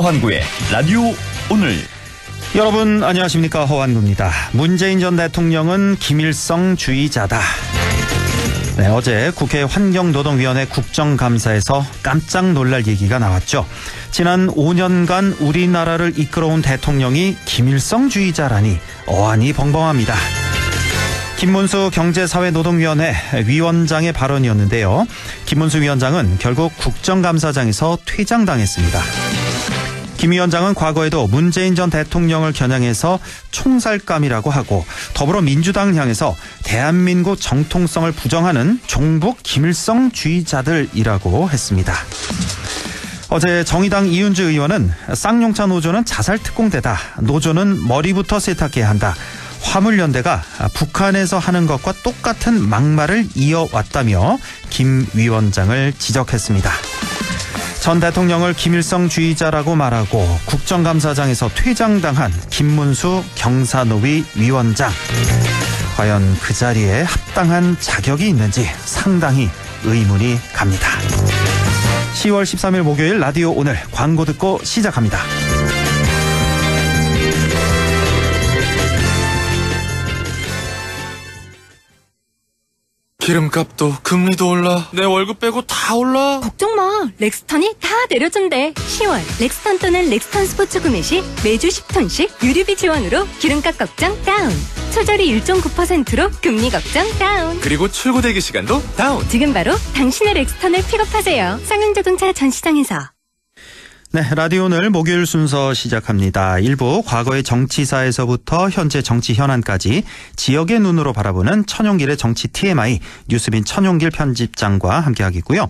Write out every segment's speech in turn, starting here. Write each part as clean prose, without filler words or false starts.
허환구의 라디오 오늘. 여러분 안녕하십니까, 허환구입니다. 문재인 전 대통령은 김일성주의자다. 네, 어제 국회 환경노동위원회 국정감사에서 깜짝 놀랄 얘기가 나왔죠. 지난 5년간 우리나라를 이끌어온 대통령이 김일성주의자라니 어안이 벙벙합니다. 김문수 경제사회노동위원회 위원장의 발언이었는데요. 김문수 위원장은 결국 국정감사장에서 퇴장당했습니다. 김 위원장은 과거에도 문재인 전 대통령을 겨냥해서 총살감이라고 하고 더불어민주당을 향해서 대한민국 정통성을 부정하는 종북 김일성주의자들이라고 했습니다. 어제 정의당 이은주 의원은 쌍용차 노조는 자살특공대다. 노조는 머리부터 세탁해야 한다. 화물연대가 북한에서 하는 것과 똑같은 막말을 이어왔다며 김 위원장을 지적했습니다. 전 대통령을 김일성주의자라고 말하고 국정감사장에서 퇴장당한 김문수 경사노위 위원장. 과연 그 자리에 합당한 자격이 있는지 상당히 의문이 갑니다. 10월 13일 목요일 라디오 오늘 광고 듣고 시작합니다. 기름값도 금리도 올라. 내 월급 빼고 다 올라. 걱정 마. 렉스턴이 다 내려준대. 10월 렉스턴 또는 렉스턴 스포츠 구매 시 매주 10톤씩 유류비 지원으로 기름값 걱정 다운. 초절이 1.9%로 금리 걱정 다운. 그리고 출고 대기 시간도 다운. 지금 바로 당신의 렉스턴을 픽업하세요. 상용자동차 전시장에서. 네, 라디오 오늘 목요일 순서 시작합니다. 일부 과거의 정치사에서부터 현재 정치 현안까지 지역의 눈으로 바라보는 천용길의 정치 TMI 뉴스빈 천용길 편집장과 함께하겠고요.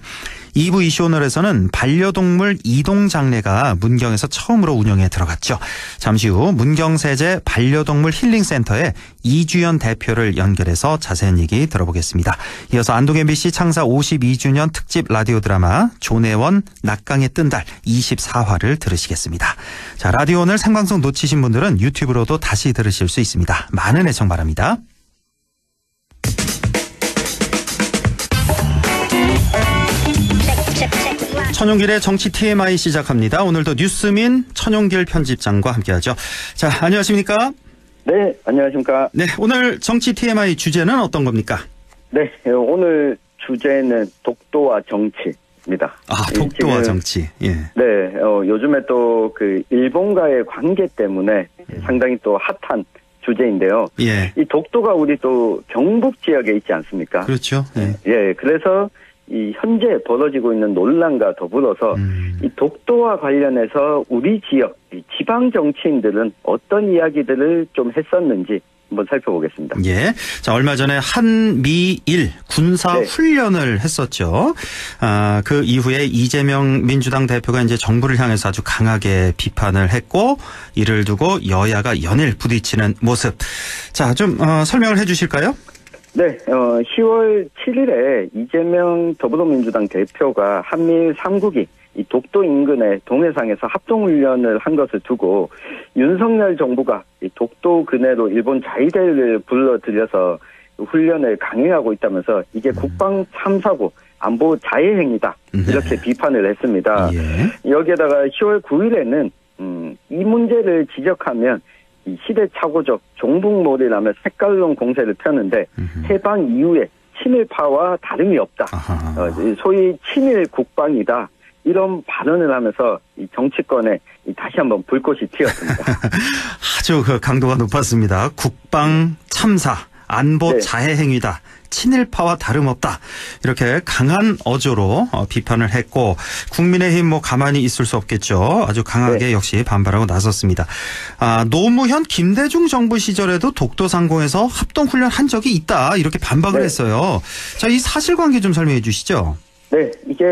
2부 이슈 오늘에서는 반려동물 이동장례가 문경에서 처음으로 운영에 들어갔죠. 잠시 후 문경세제 반려동물 힐링센터에 이주연 대표를 연결해서 자세한 얘기 들어보겠습니다. 이어서 안동 MBC 창사 52주년 특집 라디오 드라마 조내원 낙강의 뜬 달 24화를 들으시겠습니다. 자, 라디오 오늘 생방송 놓치신 분들은 유튜브로도 다시 들으실 수 있습니다. 많은 애청 바랍니다. 천용길의 정치 TMI 시작합니다. 오늘도 뉴스민 천용길 편집장과 함께하죠. 자, 안녕하십니까? 네, 안녕하십니까? 네, 오늘 정치 TMI 주제는 어떤 겁니까? 네, 오늘 주제는 독도와 정치입니다. 아, 독도와 정치. 예. 네, 요즘에 또 그 일본과의 관계 때문에 상당히 또 핫한 주제인데요. 예. 이 독도가 우리 또 경북 지역에 있지 않습니까? 그렇죠. 예. 예, 그래서 이 현재 벌어지고 있는 논란과 더불어서 이 독도와 관련해서 우리 지역, 이 지방 정치인들은 어떤 이야기들을 좀 했었는지 한번 살펴보겠습니다. 예. 자, 얼마 전에 한미일 군사 네. 훈련을 했었죠. 아, 그 이후에 이재명 민주당 대표가 이제 정부를 향해서 아주 강하게 비판을 했고, 이를 두고 여야가 연일 부딪히는 모습. 자, 좀 설명을 해 주실까요? 네, 10월 7일에 이재명 더불어민주당 대표가 한미일 3국이 이 독도 인근의 동해상에서 합동훈련을 한 것을 두고 윤석열 정부가 이 독도 근해로 일본 자위대를 불러들여서 훈련을 강행하고 있다면서 이게 국방 참사고 안보 자해 행위다 이렇게 비판을 했습니다. 예. 여기에다가 10월 9일에는 이 문제를 지적하면 이 시대착오적 종북몰이라며 색깔론 공세를 펴는데 해방 이후에 친일파와 다름이 없다. 소위 친일 국방이다. 이런 발언을 하면서 이 정치권에 다시 한번 불꽃이 튀었습니다. 아주 그 강도가 높았습니다. 국방 참사, 안보 네. 자해 행위다. 친일파와 다름없다. 이렇게 강한 어조로 비판을 했고, 국민의힘 가만히 있을 수 없겠죠. 아주 강하게 네. 역시 반발하고 나섰습니다. 아, 노무현 김대중 정부 시절에도 독도 상공에서 합동훈련 한 적이 있다. 이렇게 반박을 네. 했어요. 자, 이 사실관계 좀 설명해 주시죠. 네, 이게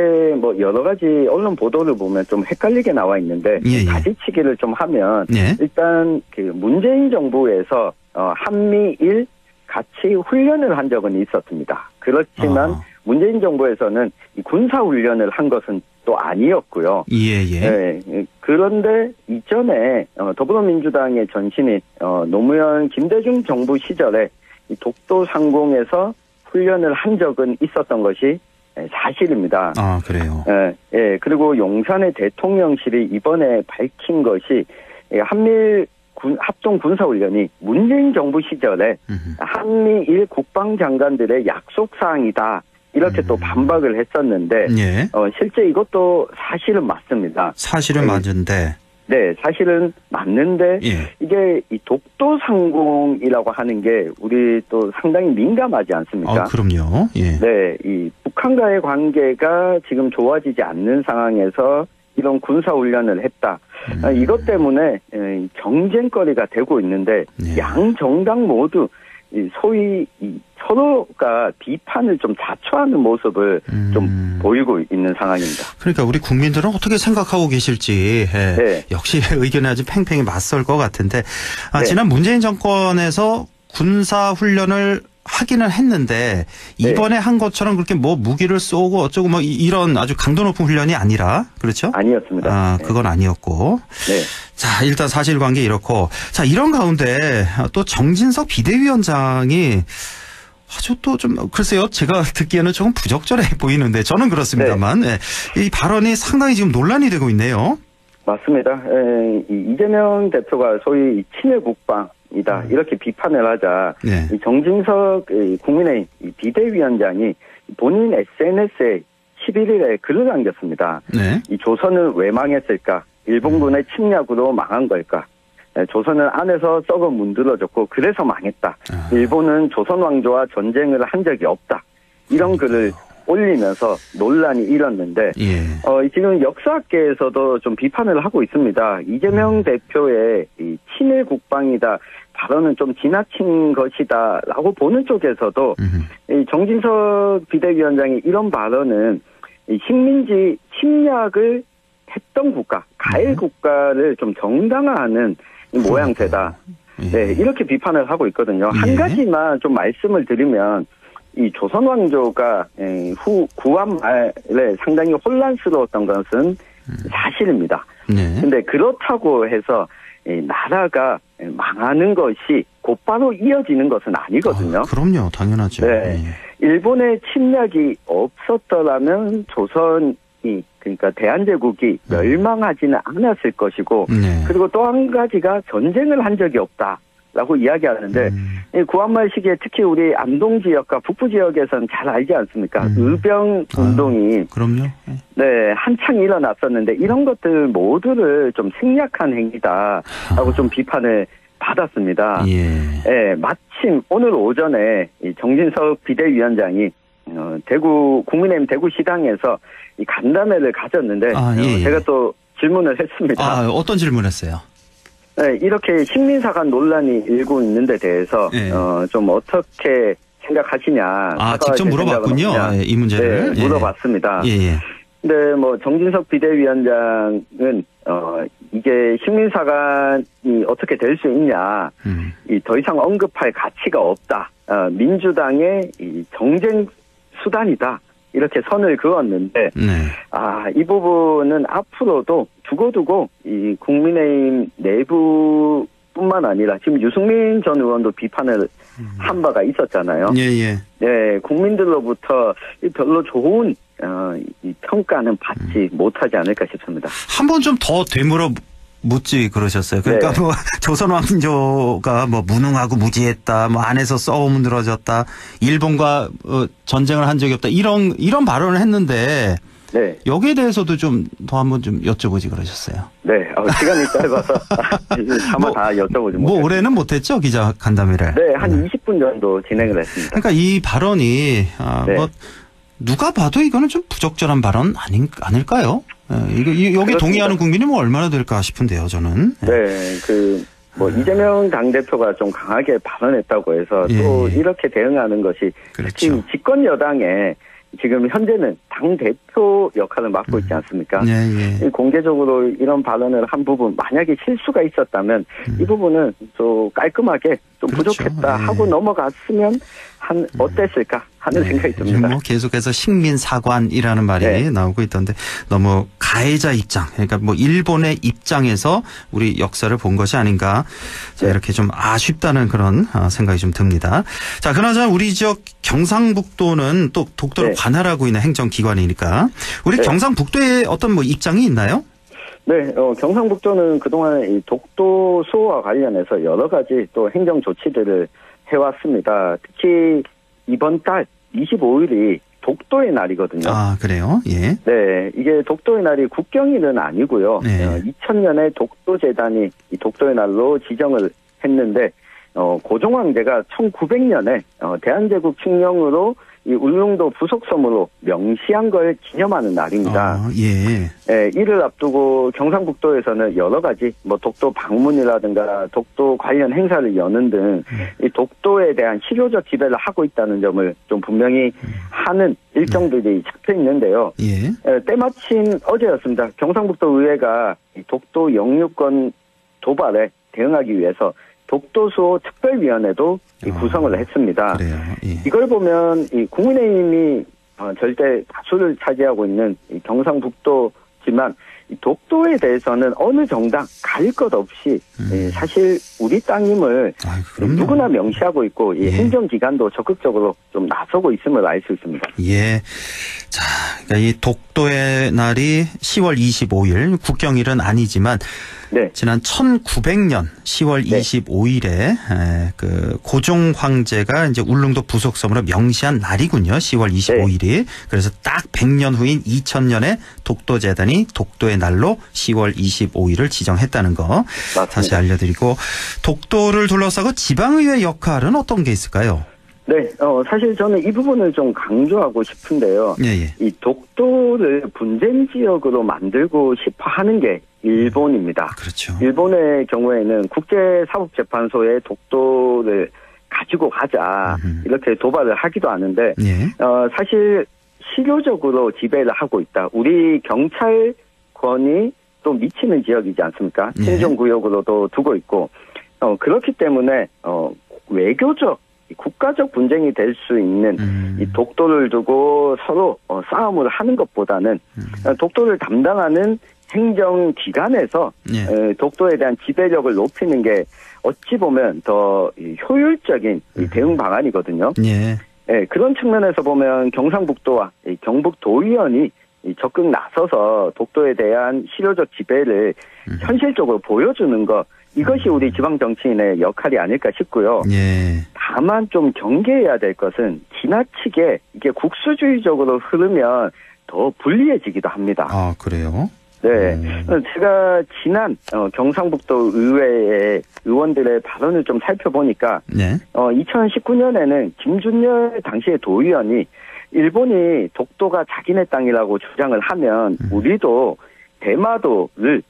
여러 가지 언론 보도를 보면 좀 헷갈리게 나와 있는데 예. 가지치기를 좀 하면 예. 일단 그 문재인 정부에서 한미일 같이 훈련을 한 적은 있었습니다. 그렇지만 문재인 정부에서는 이 군사훈련을 한 것은 또 아니었고요. 예. 네, 그런데 이전에 더불어민주당의 전신인 노무현 김대중 정부 시절에 이 독도 상공에서 훈련을 한 적은 있었던 것이 사실입니다. 아, 그래요. 예, 그리고 용산의 대통령실이 이번에 밝힌 것이 한미일 합동 군사훈련이 문재인 정부 시절에 한미일 국방장관들의 약속사항이다. 이렇게 또 반박을 했었는데 예. 실제 이것도 사실은 맞습니다. 사실은 맞은데. 네, 사실은 맞는데 예. 이게 이 독도 상공이라고 하는 게 우리 또 상당히 민감하지 않습니까? 그럼요. 예. 네, 이 북한과의 관계가 지금 좋아지지 않는 상황에서 이런 군사훈련을 했다. 이것 때문에 경쟁거리가 되고 있는데 네. 양 정당 모두 소위 서로가 비판을 좀 자초하는 모습을 좀 보이고 있는 상황입니다. 그러니까 우리 국민들은 어떻게 생각하고 계실지 네. 역시 의견에 아주 팽팽히 맞설 것 같은데 네. 지난 문재인 정권에서 군사훈련을 하기는 했는데 이번에 한 것처럼 그렇게 뭐 무기를 쏘고 어쩌고 뭐 이런 아주 강도 높은 훈련이 아니라 그렇죠? 아니었습니다. 그건 아니었고. 네. 자, 일단 사실관계 이렇고. 자, 이런 가운데 또 정진석 비대위원장이 아주 또 좀 글쎄요. 제가 듣기에는 조금 부적절해 보이는데 저는 그렇습니다만 네. 이 발언이 상당히 지금 논란이 되고 있네요. 맞습니다. 이재명 대표가 소위 친일 국방이다 이렇게 비판을 하자 네. 정진석 국민의힘 비대위원장이 본인 SNS에 11일에 글을 남겼습니다. 네. 이 조선은 왜 망했을까? 일본군의 침략으로 망한 걸까? 조선은 안에서 썩어 문드러졌고 그래서 망했다. 일본은 조선 왕조와 전쟁을 한 적이 없다. 이런 글을 올리면서 논란이 일었는데 예. 지금 역사학계에서도 좀 비판을 하고 있습니다. 이재명 대표의 이 친일 국방이다 발언은 좀 지나친 것이다라고 보는 쪽에서도 이 정진석 비대위원장이 이런 발언은 이 식민지 침략을 했던 국가, 가해 국가를 좀 정당화하는 모양새다. 네, 이렇게 비판을 하고 있거든요. 한 가지만 좀 말씀을 드리면 이 조선 왕조가 후 구한 말에 상당히 혼란스러웠던 것은 사실입니다. 그런데 네. 그렇다고 해서 나라가 망하는 것이 곧바로 이어지는 것은 아니거든요. 그럼요. 당연하죠. 네. 일본의 침략이 없었더라면 조선이 그러니까 대한제국이 멸망하지는 않았을 것이고 네. 그리고 또 한 가지가 전쟁을 한 적이 없다라고 이야기하는데 구한말 시기에 특히 우리 안동 지역과 북부 지역에서는 잘 알지 않습니까? 의병 운동이 그럼요. 네 한창 일어났었는데 이런 것들 모두를 좀 생략한 행위다라고 좀 비판을 받았습니다. 예, 마침 오늘 오전에 이 정진석 비대위원장이 대구 국민의힘 대구시당에서 이 간담회를 가졌는데 제가 또 질문을 했습니다. 어떤 질문했어요? 네, 이렇게 식민사관 논란이 일고 있는 데 대해서 좀 어떻게 생각하시냐. 직접 물어봤군요. 이 문제를. 네, 물어봤습니다. 근데 뭐 정진석 비대위원장은 이게 식민사관이 어떻게 될 수 있냐. 더 이상 언급할 가치가 없다. 민주당의 이 정쟁 수단이다. 이렇게 선을 그었는데 이 부분은 앞으로도 두고두고 이 국민의힘 내부뿐만 아니라 지금 유승민 전 의원도 비판을 한 바가 있었잖아요. 네, 국민들로부터 별로 좋은 이 평가는 받지 못하지 않을까 싶습니다. 한 번 좀 더 되물어 묻지 그러셨어요. 그러니까 뭐 조선 왕조가 뭐 무능하고 무지했다, 뭐 안에서 썩어 문드러졌다, 일본과 전쟁을 한 적이 없다 이런 발언을 했는데 여기에 대해서도 좀 더 한번 좀 여쭤보지 그러셨어요. 네, 시간이 짧아서 차마 다 여쭤보지 못했어요. 뭐 올해는 못했죠 기자 간담회를? 네, 한 20분 정도 진행을 했습니다. 그러니까 이 발언이 뭐 누가 봐도 이거는 좀 부적절한 발언 아닐까요? 여기 그렇습니다. 동의하는 국민이 뭐 얼마나 될까 싶은데요, 저는. 이재명 당대표가 좀 강하게 발언했다고 해서 또 이렇게 대응하는 것이 특히 집권 여당에 지금 현재는 당대표 역할을 맡고 있지 않습니까? 공개적으로 이런 발언을 한 부분 만약에 실수가 있었다면 이 부분은 좀 깔끔하게 좀 그렇죠. 부족했다 예. 하고 넘어갔으면 어땠을까 하는 생각이 듭니다. 뭐 계속해서 식민사관이라는 말이 네. 나오고 있던데 너무 가해자 입장, 그러니까 뭐 일본의 입장에서 우리 역사를 본 것이 아닌가. 자, 이렇게 좀 아쉽다는 그런 생각이 좀 듭니다. 자, 그나저나 우리 지역 경상북도는 또 독도를 네. 관할하고 있는 행정기관이니까 우리 네. 경상북도에 어떤 뭐 입장이 있나요? 네, 경상북도는 그동안 이 독도 수호와 관련해서 여러 가지 또 행정 조치들을 해왔습니다. 특히 이번 달 25일이 독도의 날이거든요. 아, 그래요? 예. 네, 이게 독도의 날이 국경일은 아니고요. 네. 2000년에 독도재단이 이 독도의 날로 지정을 했는데, 고종황제가 1900년에 대한제국 칙령으로 이 울릉도 부속섬으로 명시한 걸 기념하는 날입니다. 예. 네, 이를 앞두고 경상북도에서는 여러 가지 뭐 독도 방문이라든가 독도 관련 행사를 여는 등 이 독도에 대한 실효적 지배를 하고 있다는 점을 좀 분명히 하는 일정들이 잡혀 있는데요. 예. 때마침 어제였습니다. 경상북도 의회가 이 독도 영유권 도발에 대응하기 위해서 독도수호 특별위원회도 구성을 했습니다. 그래요. 예. 이걸 보면 이 국민의힘이 절대 다수를 차지하고 있는 이 경상북도지만 이 독도에 대해서는 어느 정당 가릴 것 없이 사실 우리 땅임을 그럼요. 누구나 명시하고 있고 이 예. 행정기관도 적극적으로 좀 나서고 있음을 알 수 있습니다. 예. 자, 그러니까 이 독도의 날이 10월 25일, 국경일은 아니지만, 네. 지난 1900년 10월 네. 25일에 그 고종 황제가 이제 울릉도 부속섬으로 명시한 날이군요. 10월 25일이. 그래서 딱 100년 후인 2000년에 독도재단이 독도의 날로 10월 25일을 지정했다는 거 맞습니다. 다시 알려드리고, 독도를 둘러싸고 지방의회 역할은 어떤 게 있을까요? 네, 사실 저는 이 부분을 좀 강조하고 싶은데요. 예, 예. 이 독도를 분쟁 지역으로 만들고 싶어 하는 게 일본입니다. 그렇죠. 일본의 경우에는 국제사법재판소에 독도를 가지고 가자 이렇게 도발을 하기도 하는데 예. 사실 실효적으로 지배를 하고 있다. 우리 경찰권이 또 미치는 지역이지 않습니까? 예. 행정구역으로도 두고 있고 그렇기 때문에 외교적 국가적 분쟁이 될 수 있는 이 독도를 두고 서로 싸움을 하는 것보다는 독도를 담당하는 행정기관에서 예. 독도에 대한 지배력을 높이는 게 어찌 보면 더 효율적인 이 대응 방안이거든요. 예. 네, 그런 측면에서 보면 경상북도와 이 경북도의원이 적극 나서서 독도에 대한 실효적 지배를 현실적으로 보여주는 것, 이것이 우리 지방 정치인의 역할이 아닐까 싶고요. 예. 다만 좀 경계해야 될 것은 지나치게 이게 국수주의적으로 흐르면 더 불리해지기도 합니다. 아, 그래요? 네, 제가 지난 경상북도 의회의 의원들의 발언을 좀 살펴보니까 네. 2019년에는 김준열 당시의 도의원이 일본이 독도가 자기네 땅이라고 주장을 하면 우리도 대마도를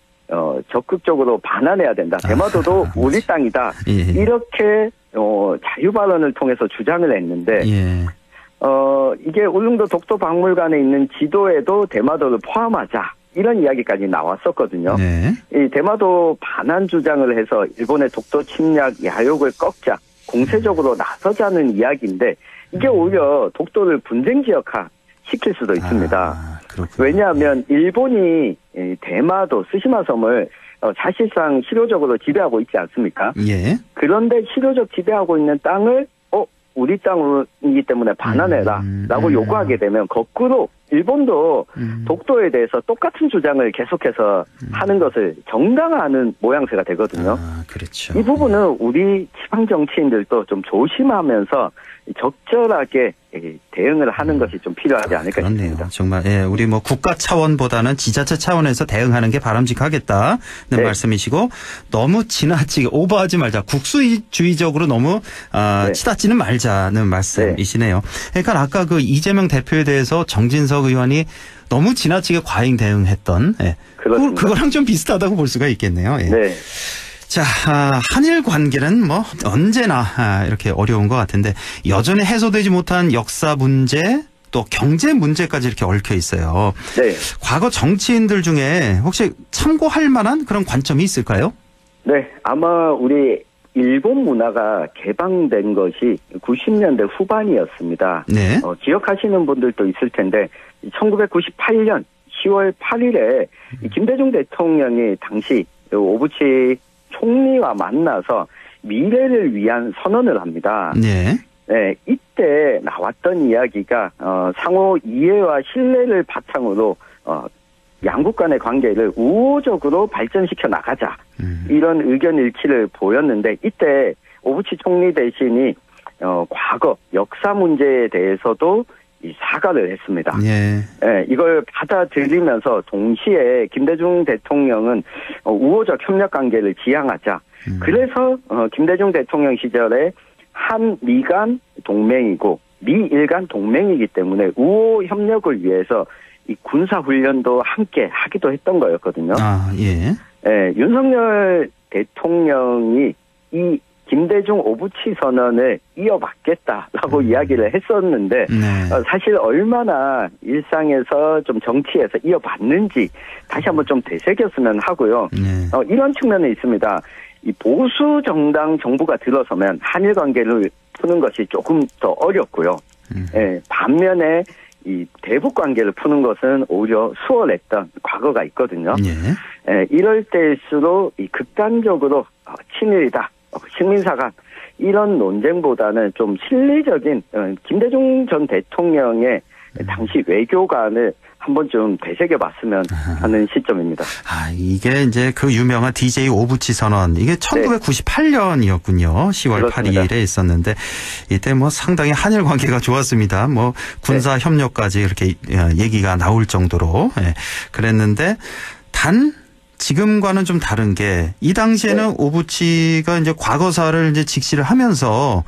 적극적으로 반환해야 된다. 대마도도 우리 땅이다. 예. 이렇게 자유 발언을 통해서 주장을 했는데 예. 이게 울릉도 독도박물관에 있는 지도에도 대마도를 포함하자. 이런 이야기까지 나왔었거든요. 네. 이 대마도 반환 주장을 해서 일본의 독도 침략 야욕을 꺾자, 공세적으로 나서자는 이야기인데 이게 오히려 독도를 분쟁 지역화 시킬 수도 있습니다. 아, 그렇군요. 왜냐하면 일본이 대마도 스시마 섬을 사실상 실효적으로 지배하고 있지 않습니까? 예. 그런데 실효적 지배하고 있는 땅을 우리 땅이기 때문에 반환해라 라고 요구하게 되면 거꾸로 일본도 독도에 대해서 똑같은 주장을 계속해서 하는 것을 정당화하는 모양새가 되거든요. 아, 그렇죠. 이 부분은 우리 지방 정치인들도 좀 조심하면서 적절하게 대응을 하는 것이 좀 필요하지 않을까 그렇네요. 싶습니다. 정말 우리 뭐 국가 차원보다는 지자체 차원에서 대응하는 게 바람직하겠다는 네. 말씀이시고 너무 지나치게 오버하지 말자. 국수주의적으로 너무 네. 치닫지는 말자는 말씀이시네요. 그러니까 아까 그 이재명 대표에 대해서 정진석 의원이 너무 지나치게 과잉 대응했던 그렇습니다. 그거랑 좀 비슷하다고 볼 수가 있겠네요. 예. 네. 자, 한일 관계는 뭐 언제나 이렇게 어려운 것 같은데 여전히 해소되지 못한 역사 문제 또 경제 문제까지 이렇게 얽혀 있어요. 네. 과거 정치인들 중에 혹시 참고할 만한 그런 관점이 있을까요? 네. 아마 우리 일본 문화가 개방된 것이 90년대 후반이었습니다. 네. 기억하시는 분들도 있을 텐데 1998년 10월 8일에 김대중 대통령이 당시 오부치 총리와 만나서 미래를 위한 선언을 합니다. 네. 네, 이때 나왔던 이야기가 상호 이해와 신뢰를 바탕으로 양국 간의 관계를 우호적으로 발전시켜 나가자. 이런 의견 일치를 보였는데 이때 오부치 총리 대신이 과거 역사 문제에 대해서도 이 사과를 했습니다. 예. 네, 이걸 받아들이면서 동시에 김대중 대통령은 우호적 협력 관계를 지향하자. 그래서 김대중 대통령 시절에 한미 간 동맹이고 미일 간 동맹이기 때문에 우호 협력을 위해서 이 군사 훈련도 함께 하기도 했던 거였거든요. 아, 예. 네, 윤석열 대통령이 이 김대중 오부치 선언을 이어받겠다라고 이야기를 했었는데 네. 사실 얼마나 일상에서 좀 정치에서 이어받는지 다시 한번 좀 되새겼으면 하고요. 네. 이런 측면이 있습니다. 이 보수 정당 정부가 들어서면 한일 관계를 푸는 것이 조금 더 어렵고요. 반면에 이 대북 관계를 푸는 것은 오히려 수월했던 과거가 있거든요. 이럴 때일수록 이 극단적으로 친일이다, 식민사관 이런 논쟁보다는 좀 실리적인 김대중 전 대통령의 당시 외교관을 한번 좀 되새겨봤으면 하는 시점입니다. 아, 이게 이제 그 유명한 DJ 오부치 선언. 이게 1998년이었군요. 10월 그렇습니다. 8일에 있었는데 이때 뭐 상당히 한일 관계가 좋았습니다. 뭐 군사 협력까지 이렇게 얘기가 나올 정도로 그랬는데 단 지금과는 좀 다른 게 이 당시에는 오부치가 이제 과거사를 이제 직시를 하면서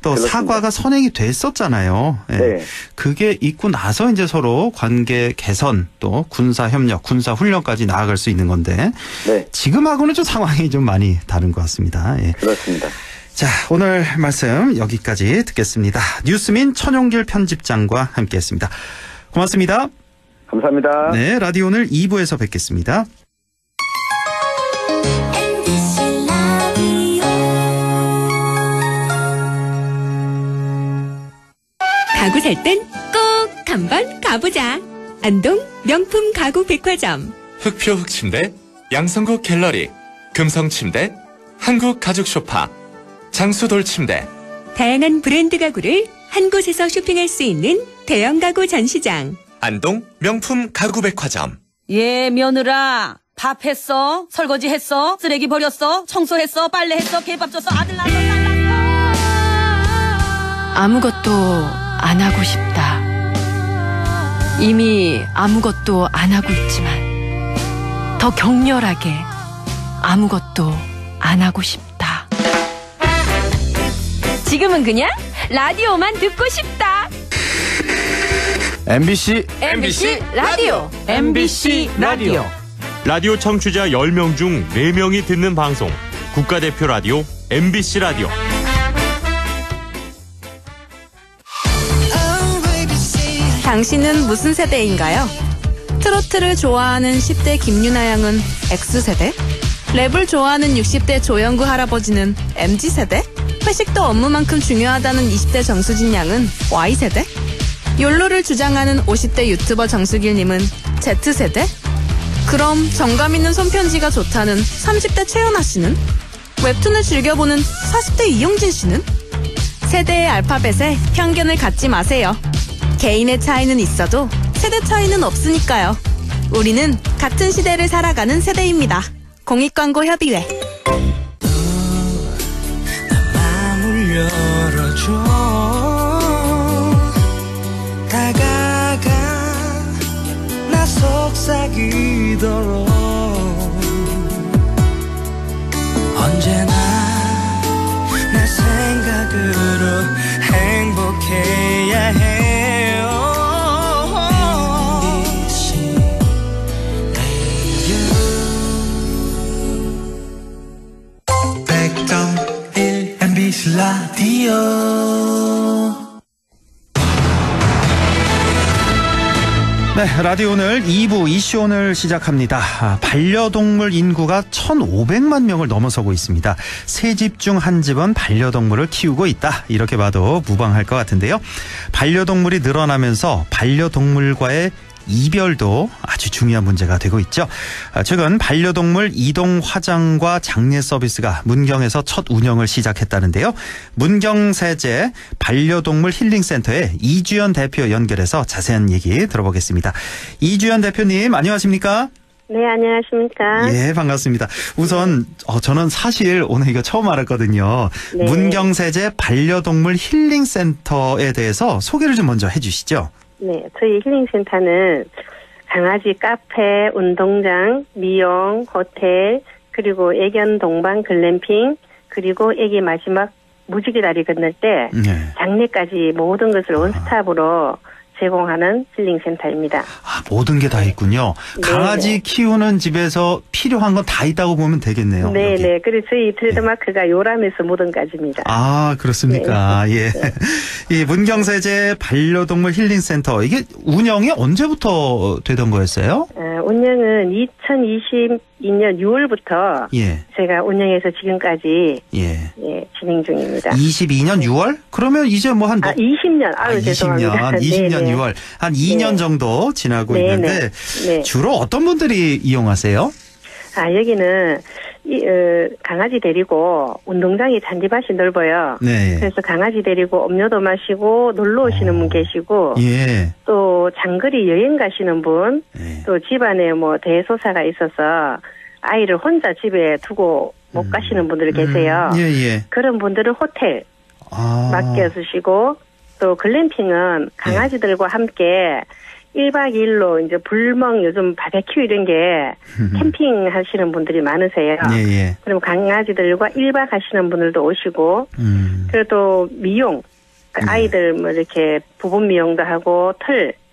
또 그렇습니다. 사과가 선행이 됐었잖아요. 네. 그게 있고 나서 이제 서로 관계 개선 또 군사 협력, 군사 훈련까지 나아갈 수 있는 건데 네. 지금하고는 좀 상황이 좀 많이 다른 것 같습니다. 그렇습니다. 자, 오늘 말씀 여기까지 듣겠습니다. 뉴스민 천용길 편집장과 함께했습니다. 고맙습니다. 감사합니다. 네, 라디오 오늘 2부에서 뵙겠습니다. 가구 살 땐 꼭 한번 가보자. 안동 명품 가구 백화점. 흑표 흑침대, 양성국 갤러리, 금성침대, 한국가죽소파, 장수돌침대. 다양한 브랜드 가구를 한 곳에서 쇼핑할 수 있는 대형 가구 전시장. 안동 명품 가구백화점. 예, 며느라. 밥 했어? 설거지 했어? 쓰레기 버렸어? 청소했어? 빨래했어? 개밥 줬어? 아들 낳았어? 딸 낳았어? 아무것도 안 하고 싶다. 이미 아무것도 안 하고 있지만 더 격렬하게 아무것도 안 하고 싶다. 지금은 그냥 라디오만 듣고 싶다. MBC 라디오. MBC 라디오. 라디오 청취자 10명 중 4명이 듣는 방송. 국가대표 라디오 MBC 라디오. 당신은 무슨 세대인가요? 트로트를 좋아하는 10대 김유나 양은 X세대? 랩을 좋아하는 60대 조영구 할아버지는 MZ세대? 회식도 업무만큼 중요하다는 20대 정수진 양은 Y세대? 욜로를 주장하는 50대 유튜버 정수길님은 Z세대? 그럼 정감 있는 손편지가 좋다는 30대 최연아 씨는? 웹툰을 즐겨보는 40대 이용진 씨는? 세대의 알파벳에 편견을 갖지 마세요. 개인의 차이는 있어도 세대 차이는 없으니까요. 우리는 같은 시대를 살아가는 세대입니다. 공익광고협의회. 마음을 열어줘. 다가가 나 속삭이도록 언제나 내 생각으로 행복해야 해요. MBC. 106.1 MBC 네, 라디오 오늘 2부 이슈 오늘 시작합니다. 반려동물 인구가 1,500만 명을 넘어서고 있습니다. 세 집 중 한 집은 반려동물을 키우고 있다. 이렇게 봐도 무방할 것 같은데요. 반려동물이 늘어나면서 반려동물과의 이별도 아주 중요한 문제가 되고 있죠. 최근 반려동물 이동 화장과 장례 서비스가 문경에서 첫 운영을 시작했다는데요. 문경세제 반려동물 힐링센터의 이주연 대표 연결해서 자세한 얘기 들어보겠습니다. 이주연 대표님 안녕하십니까? 네, 안녕하십니까? 예, 반갑습니다. 우선 저는 사실 오늘 이거 처음 알았거든요. 네. 문경세제 반려동물 힐링센터에 대해서 소개를 좀 먼저 해주시죠. 네, 저희 힐링센터는 강아지 카페, 운동장, 미용, 호텔, 그리고 애견 동반 글램핑, 그리고 애기 마지막 무지개 다리 건널 때 장례까지 모든 것을 원스톱으로 제공하는 힐링센터입니다. 모든 게 다 있군요. 강아지 키우는 집에서 필요한 건 다 있다고 보면 되겠네요. 네네. 그래서 저희 트레이드마크가 요람에서 모든까지입니다. 아, 그렇습니까? 네. 예. 이 문경세제 반려동물 힐링센터, 이게 운영이 언제부터 되던 거였어요? 운영은 2022년 6월부터 제가 운영해서 지금까지 진행 중입니다. 22년 6월? 그러면 이제 뭐 한 20년. 죄송합니다. 20년 6월. 한 2년 정도 지나고 있는데 주로 어떤 분들이 이용하세요? 여기는 강아지 데리고 운동장이 잔디밭이 넓어요. 네. 그래서 강아지 데리고 음료도 마시고 놀러 오시는 분 계시고 또 장거리 여행 가시는 분, 또 집안에 뭐 대소사가 있어서 아이를 혼자 집에 두고 못 가시는 분들 계세요. 그런 분들은 호텔 맡겨주시고, 또 글램핑은 강아지들과 함께 1박 2일로 이제 불멍, 요즘 바베큐 이런 게 캠핑 하시는 분들이 많으세요. 그럼 강아지들과 1박 하시는 분들도 오시고, 그리고 또 미용, 아이들 뭐 이렇게 부분 미용도 하고,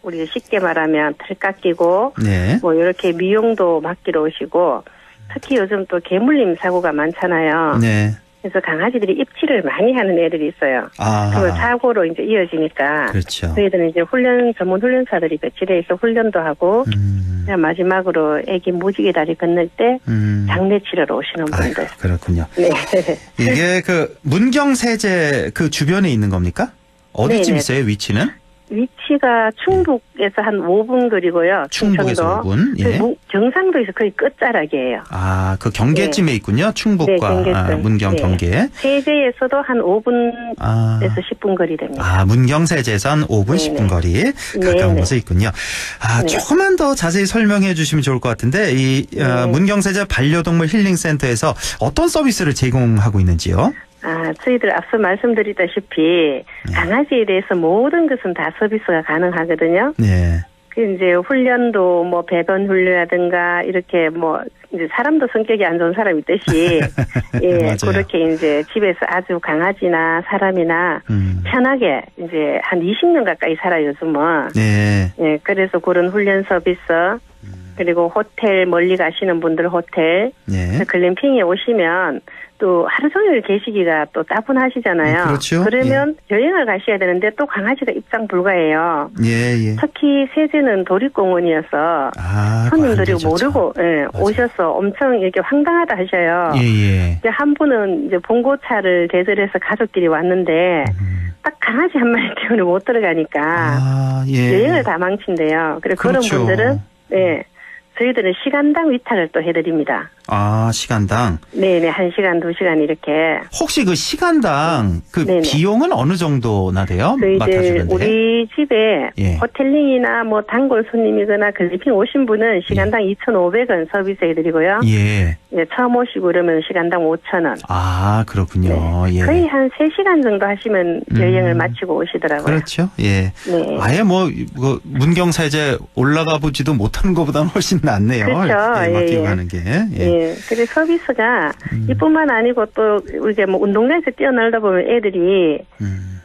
우리 쉽게 말하면 털 깎이고, 뭐 이렇게 미용도 맡기러 오시고, 특히 요즘 또 개물림 사고가 많잖아요. 그래서 강아지들이 입질을 많이 하는 애들이 있어요. 그걸 사고로 이제 이어지니까. 저희들은 이제 전문 훈련사들이 배치돼 있어 훈련도 하고, 그냥 마지막으로 애기 무지개 다리 건널 때 장례 치러러 오시는 분들. 그렇군요. 이게 그 문경세제 그 주변에 있는 겁니까? 어디쯤 있어요, 위치는? 위치가 충북에서 한 5분 거리고요. 충북에서 5분. 경상도에서 거의 끝자락이에요. 그 경계쯤에 있군요. 충북과 문경 경계. 세제에서도 한 5분에서 10분 거리 됩니다. 문경세제에서 한 5분, 10분 거리 가까운 곳에 있군요. 조금만 더 자세히 설명해 주시면 좋을 것 같은데, 이 문경세제 반려동물 힐링센터에서 어떤 서비스를 제공하고 있는지요? 저희들 앞서 말씀드리다시피 강아지에 대해서 모든 것은 다 서비스가 가능하거든요. 그 이제 훈련도 뭐 배변 훈련이라든가 이렇게 뭐 이제 사람도 성격이 안 좋은 사람이 있듯이 그렇게 이제 집에서 아주 강아지나 사람이나 편하게 이제 한 20년 가까이 살아요, 요즘은. 그래서 그런 훈련 서비스, 그리고 호텔 멀리 가시는 분들 호텔, 글램핑에 오시면 또 하루 종일 계시기가 또 따분하시잖아요. 그러면 여행을 가셔야 되는데 또 강아지가 입장 불가해요. 특히 세제는 도립공원이어서 손님들이 모르고 오셔서 엄청 이렇게 황당하다 하셔요. 이제 한 분은 이제 봉고차를 대절해서 가족끼리 왔는데 딱 강아지 한 마리 때문에 못 들어가니까 여행을 다 망친대요. 그래서 그런 분들은 저희들은 시간당 위탁을 또 해드립니다. 시간당? 네네, 1시간, 2시간 이렇게. 혹시 그 시간당 그 비용은 어느 정도나 돼요? 저희들 우리 집에 호텔링이나 뭐 단골 손님이거나 글램핑 오신 분은 시간당 2,500원 서비스 해드리고요. 처음 오시고 그러면 시간당 5,000원. 그렇군요. 거의 한 3시간 정도 하시면 여행을 마치고 오시더라고요. 그렇죠. 아예 뭐 문경세제 올라가 보지도 못하는 것보다는 훨씬 낫네요. 맡기고 가는 게. 그래서 서비스가 이뿐만 아니고 또 우리가 뭐 운동장에서 뛰어놀다 보면 애들이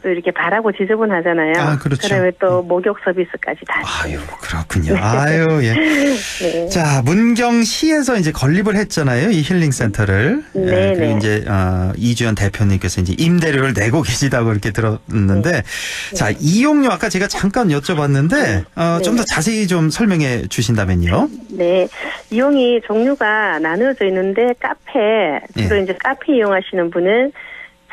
또 이렇게 바라고 지저분하잖아요. 아, 그렇죠. 그다음에 또 목욕 서비스까지 다. 아유, 그렇군요. 아유, 예. 네. 자, 문경시에서 이제 건립을 했잖아요. 이 힐링센터를. 네. 예, 그리고 이제 이주연 대표님께서 이제 임대료를 내고 계시다고 이렇게 들었는데, 자, 이용료 아까 제가 잠깐 여쭤봤는데 좀 더 자세히 좀 설명해 주신다면요. 네, 이용이 종류가 나누어져 있는데 카페 주로 이제 카페 이용하시는 분은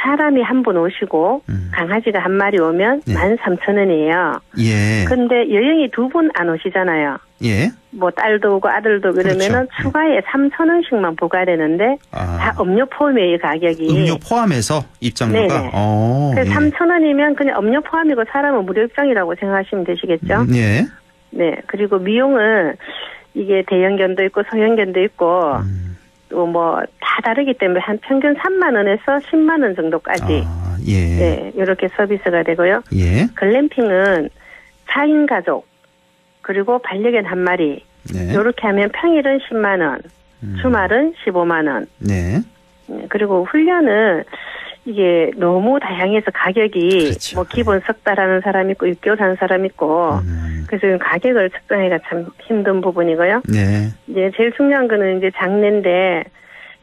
사람이 한 분 오시고 강아지가 한 마리 오면 13,000원이에요. 예. 근데 여행이 두 분 안 오시잖아요. 예. 뭐 딸도 오고 아들도 그러면은 그렇죠. 추가에 3,000원씩만 부과되는데 다 음료 포함이에요, 가격이. 음료 포함해서 입장료가. 네네. 그래서 예. 3,000원이면 그냥 음료 포함이고 사람은 무료 입장이라고 생각하시면 되시겠죠? 예. 네. 그리고 미용은 이게 대형견도 있고 소형견도 있고 또 뭐 다 다르기 때문에 한 평균 3만 원에서 10만 원 정도까지 예. 네, 이렇게 서비스가 되고요. 예. 글램핑은 4인 가족 그리고 반려견 한 마리 네. 이렇게 하면 평일은 10만 원, 주말은 15만 원. 네. 그리고 훈련은 이게 너무 다양해서 가격이 그렇죠. 뭐 기본 석 달 하는 사람 있고 6개월 하는 사람 있고 그래서 가격을 측정하기가 참 힘든 부분이고요. 네. 이제 제일 중요한 거는 이제 장례인데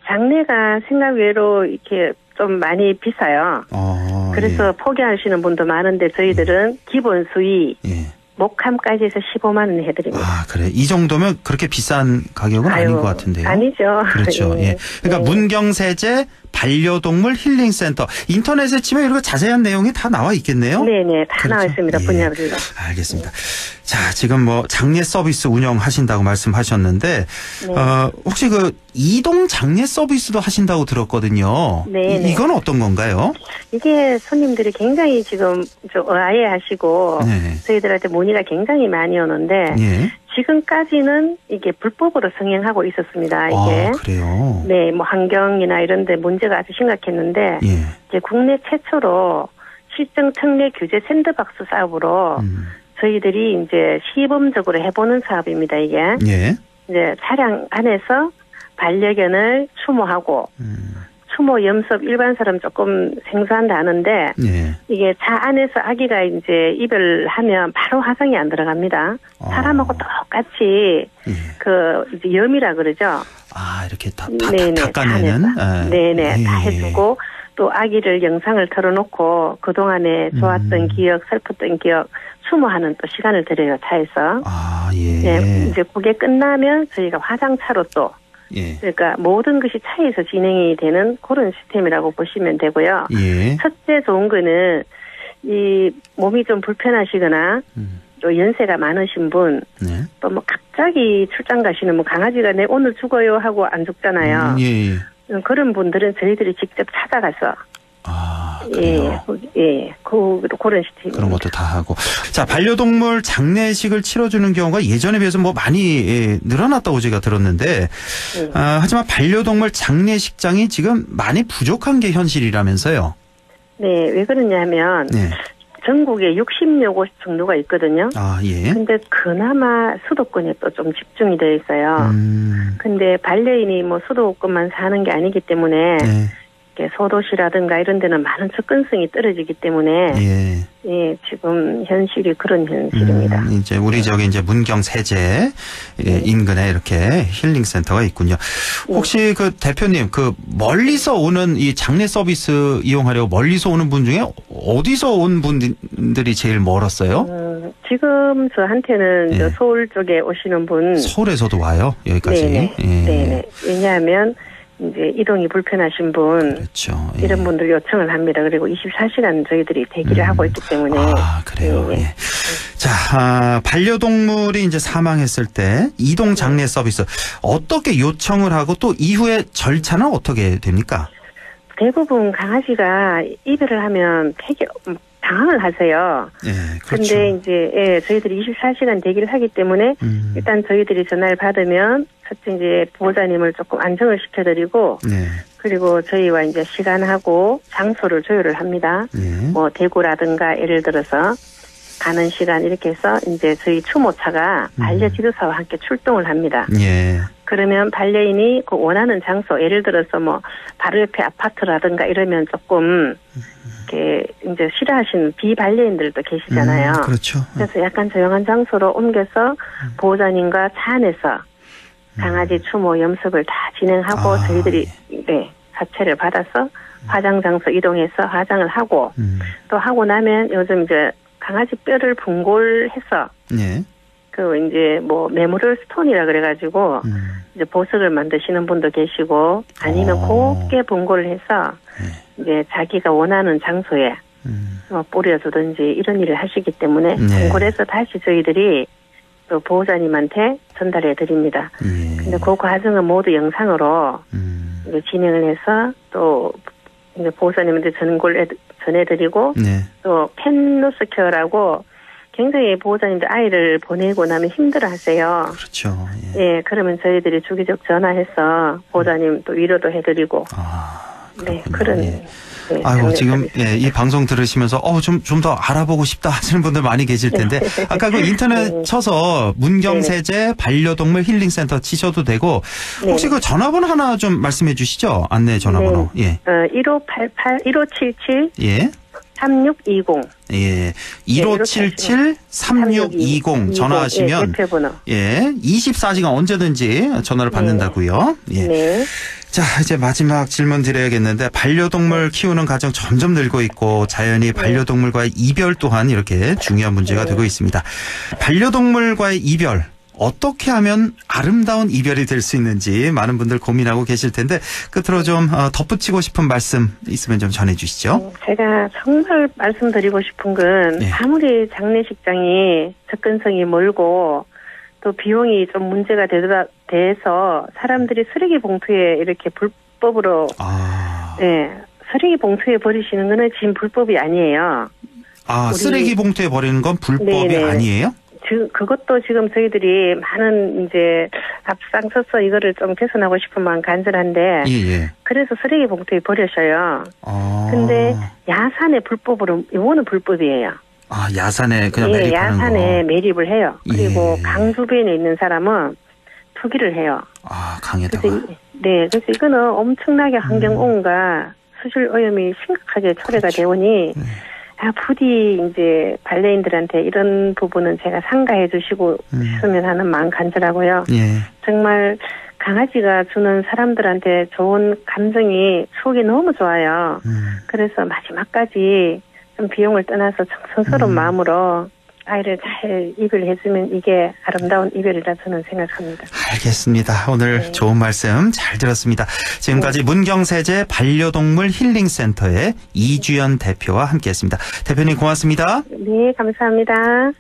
장례가 생각 외로 이렇게 좀 많이 비싸요. 그래서 포기하시는 분도 많은데 저희들은 기본 수위 목함까지 해서 15만 원 해드립니다. 아, 그래. 이 정도면 그렇게 비싼 가격은 아닌 것 같은데요. 아니죠. 그렇죠. 예. 그러니까 문경세제 반려동물 힐링센터. 인터넷에 치면 이렇게 자세한 내용이 다 나와 있겠네요. 네네. 다 그렇죠? 나와 있습니다. 분야별로. 알겠습니다. 자, 지금 뭐 장례 서비스 운영하신다고 말씀하셨는데 혹시 그 이동 장례 서비스도 하신다고 들었거든요. 네. 이건 어떤 건가요? 이게 손님들이 굉장히 지금 좀 의아해하시고 저희들한테 문의가 굉장히 많이 오는데 지금까지는 이게 불법으로 성행하고 있었습니다. 이게. 그래요? 네, 뭐 환경이나 이런 데 문제가 아주 심각했는데 이제 국내 최초로 실정 특례 규제 샌드박스 사업으로 저희들이 이제 시범적으로 해보는 사업입니다. 이게. 이제 차량 안에서 반려견을 추모하고 추모 염습 일반 사람 조금 생소한다 하는데 이게 차 안에서 아기가 이제 입을 하면 바로 화상이 안 들어갑니다. 사람하고 똑같이 그 이제 염이라 그러죠. 아, 이렇게 다 네네, 닦아내는. 네네, 다 해주고 또 아기를 영상을 틀어놓고 그 동안에 좋았던 기억, 슬펐던 기억 추모하는 또 시간을 드려요, 차에서. 네, 이제 그게 끝나면 저희가 화장차로 또 그러니까 모든 것이 차에서 진행이 되는 그런 시스템이라고 보시면 되고요. 첫째 좋은 거는 이 몸이 좀 불편하시거나 또 연세가 많으신 분, 또 뭐 갑자기 출장 가시는 뭐 강아지가 내 오늘 죽어요 하고 안 죽잖아요. 그런 분들은 저희들이 직접 찾아가서 그런 시스템. 그런 것도 다 하고. 자, 반려동물 장례식을 치러주는 경우가 예전에 비해서 뭐 많이 늘어났다고 제가 들었는데, 하지만 반려동물 장례식장이 지금 많이 부족한 게 현실이라면서요? 네, 왜 그러냐면 전국에 60여 곳 정도가 있거든요. 근데 그나마 수도권에 또 좀 집중이 되어 있어요. 근데 반려인이 뭐 수도권만 사는 게 아니기 때문에 소도시라든가 이런 데는 많은 접근성이 떨어지기 때문에 지금 현실이 그런 현실입니다. 이제 우리 저기 이제 문경 세제 인근에 이렇게 힐링 센터가 있군요. 혹시 그 대표님 그 멀리서 오는 이 장례 서비스 이용하려고 멀리서 오는 분 중에 어디서 온 분들이 제일 멀었어요? 지금 저한테는 저 서울 쪽에 오시는 분 서울에서도 와요? 여기까지. 네네. 왜냐하면 이제 이동이 불편하신 분, 이런 분들 요청을 합니다. 그리고 24시간 저희들이 대기를 하고 있기 때문에. 그래요. 자, 반려동물이 이제 사망했을 때 이동 장례 서비스 어떻게 요청을 하고 또 이후에 절차는 어떻게 됩니까? 대부분 강아지가 이별을 하면 되게 당황을 하세요. 근데 이제 저희들이 24시간 대기를 하기 때문에 일단 저희들이 전화를 받으면 첫째 이제 보호자님을 조금 안정을 시켜드리고 그리고 저희와 이제 시간하고 장소를 조율을 합니다. 뭐 대구라든가 예를 들어서 가는 시간 이렇게 해서 이제 저희 추모차가 반려 지도사와 함께 출동을 합니다. 예. 그러면 반려인이 그 원하는 장소, 예를 들어서 뭐 바로 옆에 아파트라든가 이러면 조금 이렇게 이제 싫어하시는 비반려인들도 계시잖아요. 그렇죠. 그래서 약간 조용한 장소로 옮겨서 보호자님과 차 안에서 강아지 추모 염습을 다 진행하고 저희들이 네, 사체를 받아서 화장 장소 이동해서 화장을 하고 또 하고 나면 요즘 이제 강아지 뼈를 분골해서 예. 그 이제 뭐 메모럴 스톤이라 그래가지고 이제 보석을 만드시는 분도 계시고 아니면 곱게 분골을 해서 이제 자기가 원하는 장소에 뿌려주든지 이런 일을 하시기 때문에 분골해서 다시 저희들이 또 보호자님한테 전달해 드립니다. 근데 그 과정은 모두 영상으로 이제 진행을 해서 또 이제 보호자님한테 전해드리고 또 펜노스케어라고 굉장히 보호자님들 아이를 보내고 나면 힘들어하세요. 그렇죠. 예, 그러면 저희들이 주기적 전화해서 보호자님 또 위로도 해드리고. 네, 그런. 네, 아유, 지금, 예, 이 방송 들으시면서, 좀 더 알아보고 싶다 하시는 분들 많이 계실 텐데, 아까 그 인터넷 쳐서 문경세제 반려동물 힐링센터 치셔도 되고, 혹시 그 전화번호 하나 좀 말씀해 주시죠? 안내 전화번호. 예. 1577. 예. 3620. 예. 1577-3620 전화하시면, 예. 24시간 언제든지 전화를 받는다고요. 예. 네. 자, 이제 마지막 질문 드려야겠는데, 반려동물 키우는 가정 점점 늘고 있고, 자연히 반려동물과의 이별 또한 이렇게 중요한 문제가 되고 있습니다. 반려동물과의 이별, 어떻게 하면 아름다운 이별이 될 수 있는지 많은 분들 고민하고 계실 텐데, 끝으로 좀 덧붙이고 싶은 말씀 있으면 좀 전해주시죠. 제가 정말 말씀드리고 싶은 건 아무리 장례식장이 접근성이 멀고 또 비용이 좀 문제가 돼서 사람들이 쓰레기 봉투에 이렇게 불법으로 네, 쓰레기 봉투에 버리시는 거는 지금 불법이 아니에요. 쓰레기 봉투에 버리는 건 불법이 아니에요? 그것도 지금 저희들이 많은 이제 앞장서서 이거를 좀 개선하고 싶은 마음 간절한데 그래서 쓰레기 봉투에 버려셔요. 근데 야산에 불법으로 이거는 불법이에요. 야산에 그냥 매립하는 야산에 매립을 해요. 그리고 강 주변에 있는 사람은 투기를 해요. 강에다가. 네, 그래서 이거는 엄청나게 환경오염과 수질 오염이 심각하게 초래가 되오니 부디 이제 반려인들한테 이런 부분은 제가 상가해 주시고 싶으면 하는 마음 간절하고요. 정말 강아지가 주는 사람들한테 좋은 감정이 추억이 너무 좋아요. 그래서 마지막까지 좀 비용을 떠나서 정성스러운 마음으로 아이를 잘 이별해주면 이게 아름다운 이별이라 저는 생각합니다. 알겠습니다. 오늘 좋은 말씀 잘 들었습니다. 지금까지 문경세제 반려동물 힐링센터의 이주연 대표와 함께했습니다. 대표님 고맙습니다. 네, 감사합니다.